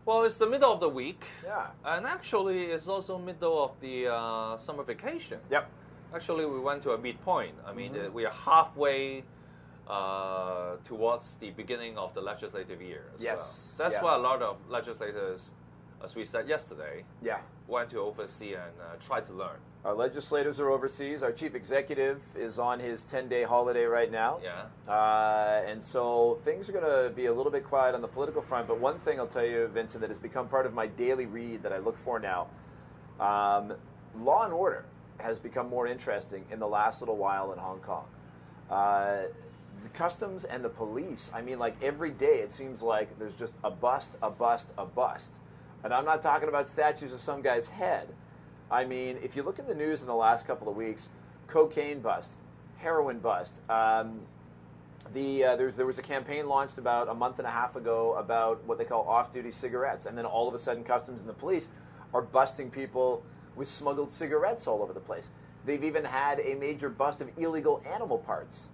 Well, it's the middle of the week. Yeah. And actually, it's also middle of the summer vacation. Yep. Actually, we went to a midpoint. I mean, we are halfway towards the beginning of the legislative year as well. That's why a lot of legislators, as we said yesterday, went to overseas and try to learn. Our legislators are overseas. Our chief executive is on his 10-day holiday right now. Yeah. And so things are going to be a little bit quiet on the political front. But one thing I'll tell you, Vincent, that has become part of my daily read that I look for now, law and order has become more interesting in the last little while in Hong Kong. The customs and the police, I mean, like every day it seems like there's just a bust, a bust, a bust. And I'm not talking about statues of some guy's head. I mean, if you look at the news in the last couple of weeks, cocaine bust, heroin bust. There was a campaign launched about a month and a half ago about what they call off-duty cigarettes. And then all of a sudden customs and the police are busting people with smuggled cigarettes all over the place. They've even had a major bust of illegal animal parts.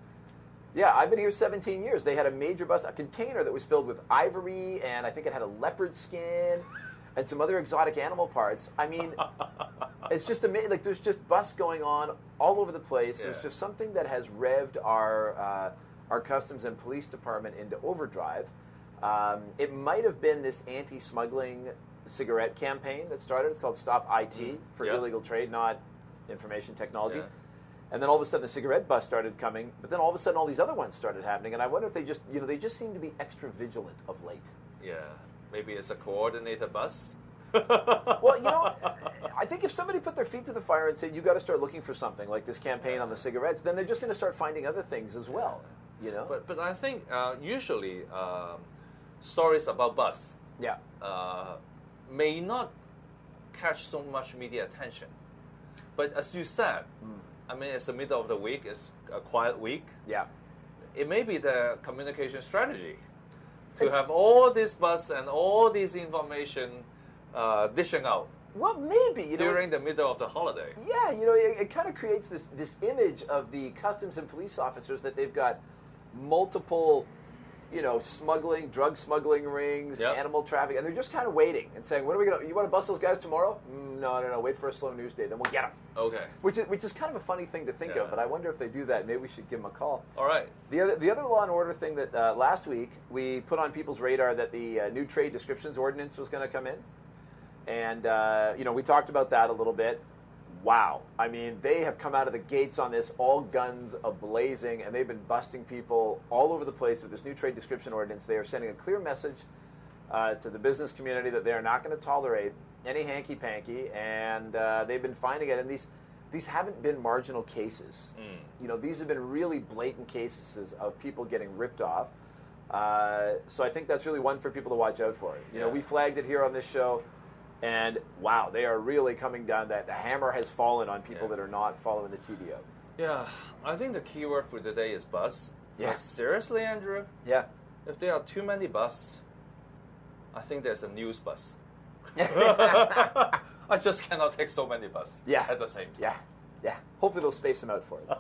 Yeah, I've been here 17 years. They had a major bust, a container that was filled with ivory, and I think it had a leopard skin and some other exotic animal parts. I mean, it's just amazing. Like, there's just busts going on all over the place. There's just something that has revved our customs and police department into overdrive. It might have been this anti-smuggling cigarette campaign that started. It's called Stop IT for illegal trade, not information technology. Yeah. And then all of a sudden the cigarette bust started coming, but then all of a sudden all these other ones started happening, and I wonder if they just, they just seem to be extra vigilant of late. Yeah, maybe it's a coordinated bust. Well, I think if somebody put their feet to the fire and said, you got to start looking for something like this campaign on the cigarettes, then they're just going to start finding other things as well, But I think usually stories about busts may not catch so much media attention. But as you said, I mean, it's the middle of the week. It's a quiet week. Yeah. It may be the communication strategy to have all this buzz and all this information dishing out. Well, maybe. During the middle of the holiday. Yeah, it kind of creates this image of the customs and police officers that they've got multiple, drug smuggling rings, animal traffic, and they're just kind of waiting and saying, "When are we going to? You want to bust those guys tomorrow? No. Wait for a slow news day, then we'll get them." Okay. Which is kind of a funny thing to think of, but I wonder if they do that. Maybe we should give them a call. All right. The other law and order thing that last week we put on people's radar that the new trade descriptions ordinance was going to come in, and we talked about that a little bit. Wow. I mean, they have come out of the gates on this, all guns a-blazing, and they've been busting people all over the place with this new trade description ordinance. They are sending a clear message to the business community that they are not going to tolerate any hanky-panky, and they've been finding it. And these haven't been marginal cases. These have been really blatant cases of people getting ripped off. So I think that's really one for people to watch out for. We flagged it here on this show. And, wow, they are really coming down. The hammer has fallen on people that are not following the TDO. Yeah, I think the key word for today is bus. Yeah. But seriously, Andrew? Yeah. If there are too many bus, I think there's a news bus. I just cannot take so many bus at the same time. Yeah. Hopefully they'll space them out for you.